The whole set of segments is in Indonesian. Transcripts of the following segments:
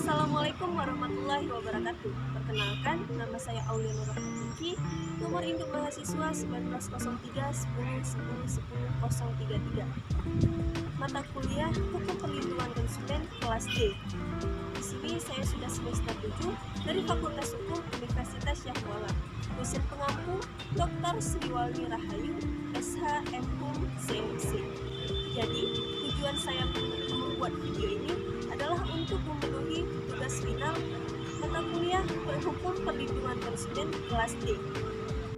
Assalamualaikum warahmatullahi wabarakatuh. Perkenalkan, nama saya Aulia Nurul Fikri, nomor induk mahasiswa 1903 10 10 10 033. Mata kuliah Hukum Perlindungan Konsumen kelas D. Di sini saya sudah semester 7 dari Fakultas Hukum Universitas Syahwala. Dosen pengampu Dr. Sriwaldi Rahayu, SH MHum CMC. Jadi, tujuan saya membuat video ini adalah untuk memenuhi tugas final mata kuliah Hukum Perlindungan Konsumen kelas D.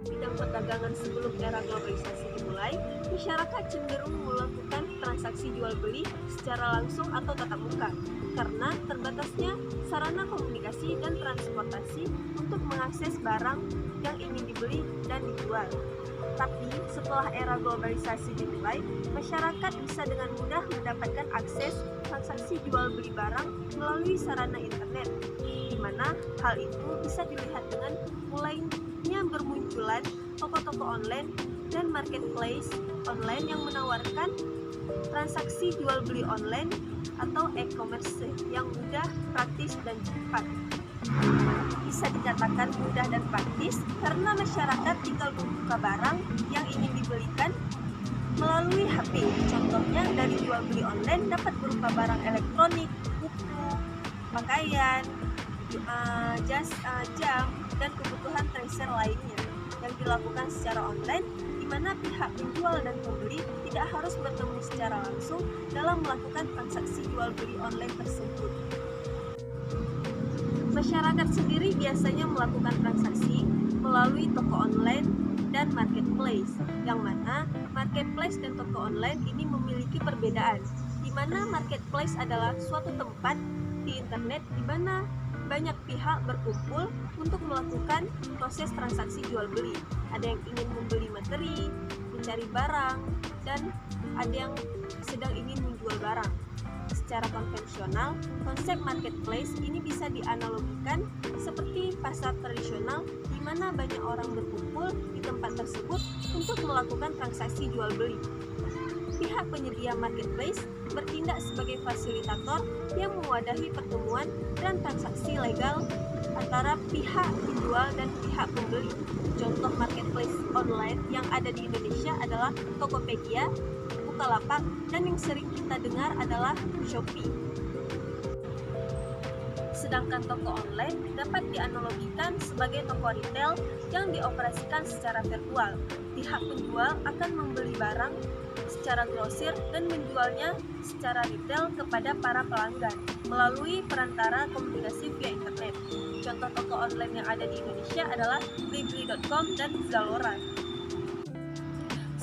Bidang perdagangan sebelum era globalisasi dimulai, masyarakat cenderung melakukan transaksi jual beli secara langsung atau tatap muka karena terbatasnya sarana komunikasi dan transportasi untuk mengakses barang yang ingin dibeli dan dijual. Tapi setelah era globalisasi dimulai, masyarakat bisa dengan mudah mendapatkan akses transaksi jual beli barang melalui sarana internet, di mana hal itu bisa dilihat dengan mulainya bermunculan toko-toko online dan marketplace online yang menawarkan transaksi jual beli online atau e-commerce yang mudah, praktis, dan cepat. Bisa dikatakan mudah dan praktis karena masyarakat tinggal membuka barang yang ingin dibelikan melalui HP. Contohnya dari jual beli online dapat berupa barang elektronik, buku, pakaian, jam, dan kebutuhan tracer lainnya yang dilakukan secara online, di mana pihak penjual dan pembeli tidak harus bertemu secara langsung dalam melakukan transaksi jual beli online tersebut. Masyarakat sendiri biasanya melakukan transaksi melalui toko online dan marketplace, yang mana marketplace dan toko online ini memiliki perbedaan, di mana marketplace adalah suatu tempat di internet di mana banyak pihak berkumpul untuk melakukan proses transaksi jual beli. Ada yang ingin membeli materi, mencari barang, dan ada yang sedang ingin menjual barang. Secara konvensional, konsep marketplace ini bisa dianalogikan seperti pasar tradisional di mana banyak orang berkumpul di tempat tersebut untuk melakukan transaksi jual beli. Pihak penyedia marketplace bertindak sebagai fasilitator yang mewadahi pertemuan dan transaksi legal antara pihak penjual dan pihak pembeli. Contoh marketplace online yang ada di Indonesia adalah Tokopedia, Bukalapak, dan yang sering kita dengar adalah Shopee. Sedangkan toko online dapat dianalogikan sebagai toko retail yang dioperasikan secara virtual. Pihak penjual akan membeli barang secara grosir dan menjualnya secara retail kepada para pelanggan melalui perantara komunikasi via internet. Contoh toko online yang ada di Indonesia adalah Blibli.com dan Zalora.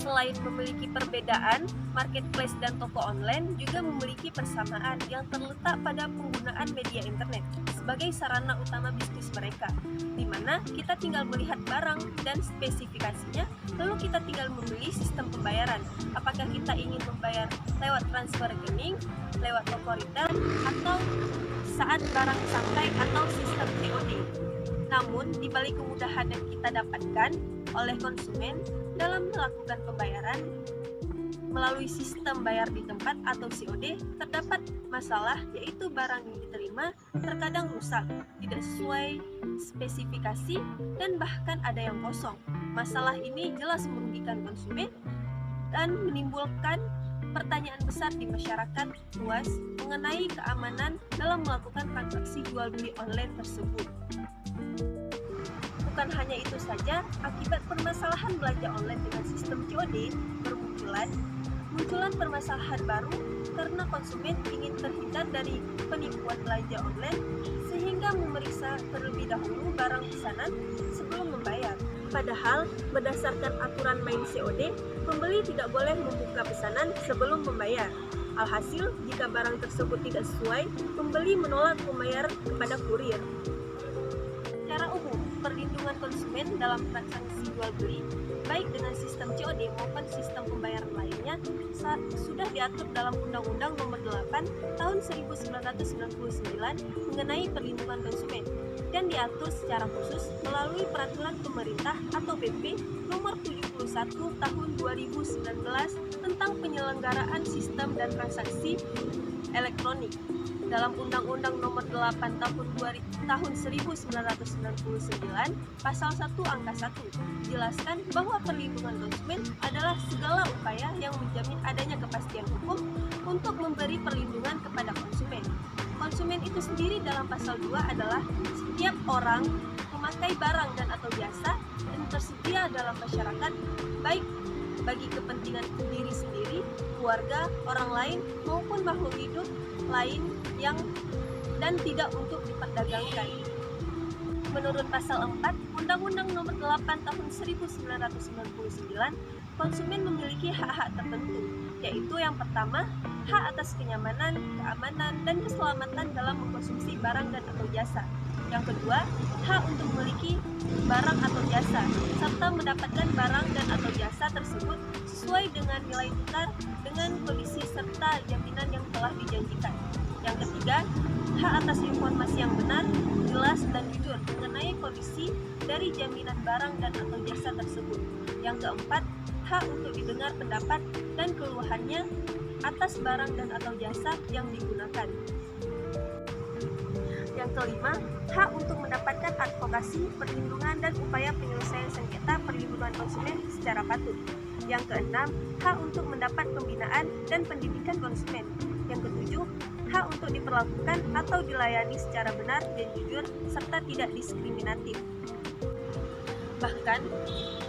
Selain memiliki perbedaan, marketplace dan toko online juga memiliki persamaan yang terletak pada penggunaan media internet sebagai sarana utama bisnis mereka, di mana kita tinggal melihat barang dan spesifikasinya, lalu kita tinggal memilih sistem pembayaran. Apakah kita ingin membayar lewat transfer rekening, lewat toko retail, atau saat barang sampai atau sistem COD. Namun, di balik kemudahan yang kita dapatkan oleh konsumen dalam melakukan pembayaran melalui sistem bayar di tempat atau COD, terdapat masalah, yaitu barang yang diterima terkadang rusak, tidak sesuai spesifikasi, dan bahkan ada yang kosong. Masalah ini jelas merugikan konsumen dan menimbulkan pertanyaan besar di masyarakat luas mengenai keamanan dalam melakukan transaksi jual beli online tersebut. Bukan hanya itu saja, akibat permasalahan belanja online dengan sistem COD munculan permasalahan baru karena konsumen ingin terhindar dari penipuan belanja online sehingga memeriksa terlebih dahulu barang pesanan sebelum membayar. Padahal, berdasarkan aturan main COD, pembeli tidak boleh membuka pesanan sebelum membayar. Alhasil, jika barang tersebut tidak sesuai, pembeli menolak membayar kepada kurir. Secara umum, perlindungan konsumen dalam transaksi jual beli, baik dengan sistem COD maupun sistem pembayaran lainnya, sudah diatur dalam Undang-Undang Nomor 8 Tahun 1999 mengenai perlindungan konsumen dan diatur secara khusus melalui Peraturan Pemerintah atau PP Nomor 71 Tahun 2019 tentang penyelenggaraan sistem dan transaksi elektronik. Dalam Undang-Undang Nomor 8 tahun 1999, Pasal 1 Angka 1, dijelaskan bahwa perlindungan konsumen adalah segala upaya yang menjamin adanya kepastian hukum untuk memberi perlindungan kepada konsumen. Konsumen itu sendiri dalam Pasal 2 adalah setiap orang memakai barang dan atau jasa yang tersedia dalam masyarakat, baik bagi kepentingan diri sendiri, keluarga, orang lain, maupun makhluk hidup lain yang dan tidak untuk diperdagangkan. Menurut Pasal 4 Undang-Undang Nomor 8 Tahun 1999, konsumen memiliki hak-hak tertentu, yaitu yang pertama, hak atas kenyamanan, keamanan, dan keselamatan dalam mengkonsumsi barang dan atau jasa. Yang kedua, hak untuk memiliki barang atau jasa, serta mendapatkan barang dan atau jasa tersebut sesuai dengan nilai tukar dengan kondisi serta jaminan yang telah dijanjikan. Yang ketiga, hak atas informasi yang benar, jelas, dan jujur mengenai kondisi dari jaminan barang dan atau jasa tersebut. Yang keempat, hak untuk didengar pendapat dan keluhannya atas barang dan atau jasa yang digunakan. Yang kelima, hak untuk mendapatkan advokasi, perlindungan, dan upaya penyelesaian sengketa perlindungan konsumen secara patut. Yang keenam, hak untuk mendapat pembinaan dan pendidikan konsumen. Yang ketujuh, hak untuk diperlakukan atau dilayani secara benar dan jujur serta tidak diskriminatif. Bahkan,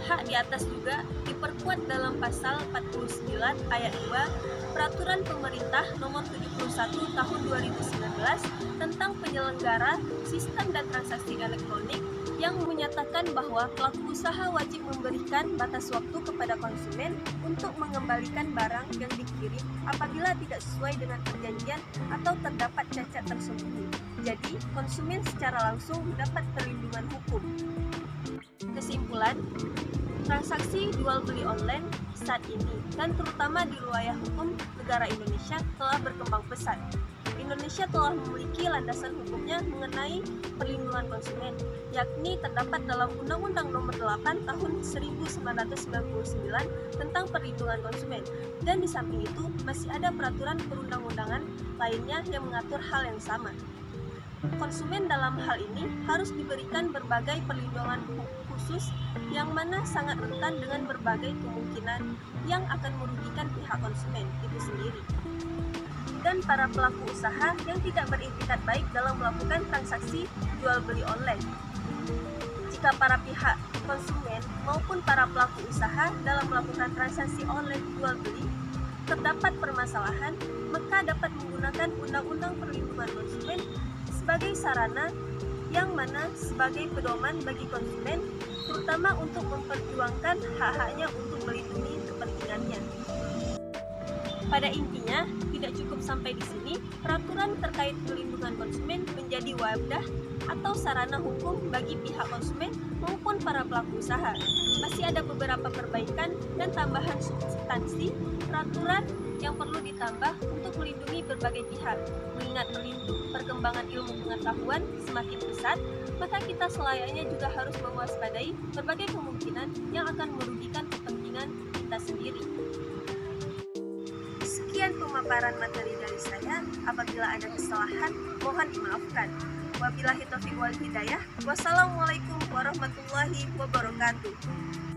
hak di atas juga diperkuat dalam Pasal 49 Ayat 2 Peraturan Pemerintah Nomor 71 Tahun 2019 tentang penyelenggara sistem dan transaksi elektronik yang menyatakan bahwa pelaku usaha wajib memberikan batas waktu kepada konsumen untuk mengembalikan barang yang dikirim apabila tidak sesuai dengan perjanjian atau terdapat cacat tersembunyi. Jadi, konsumen secara langsung mendapat perlindungan hukum. Kesimpulan, transaksi jual beli online saat ini dan terutama di wilayah hukum negara Indonesia telah berkembang pesat. Indonesia telah memiliki landasan hukumnya mengenai perlindungan konsumen, yakni terdapat dalam Undang-Undang Nomor 8 Tahun 1999 tentang perlindungan konsumen, dan di samping itu masih ada peraturan perundang-undangan lainnya yang mengatur hal yang sama. Konsumen dalam hal ini harus diberikan berbagai perlindungan khusus yang mana sangat rentan dengan berbagai kemungkinan yang akan merugikan pihak konsumen itu sendiri dan para pelaku usaha yang tidak beretikat baik dalam melakukan transaksi jual beli online. Jika para pihak konsumen maupun para pelaku usaha dalam melakukan transaksi online jual beli terdapat permasalahan, maka dapat menggunakan Undang-Undang Perlindungan Konsumen sebagai sarana yang mana sebagai pedoman bagi konsumen, terutama untuk memperjuangkan hak-haknya untuk melindungi kepentingannya. Pada intinya, tidak cukup sampai di sini, peraturan terkait perlindungan konsumen menjadi wadah atau sarana hukum bagi pihak konsumen maupun para pelaku usaha. Masih ada beberapa perbaikan dan tambahan substansi peraturan yang perlu ditambah untuk melindungi berbagai pihak. Mengingat perkembangan ilmu pengetahuan semakin pesat, maka kita selayaknya juga harus mewaspadai berbagai kemungkinan yang akan merugikan kepentingan kita sendiri. Sekian pemaparan materi dari saya. Apabila ada kesalahan, mohon dimaafkan. Wabillahi taufiq wal hidayah. Wassalamualaikum warahmatullahi wabarakatuh.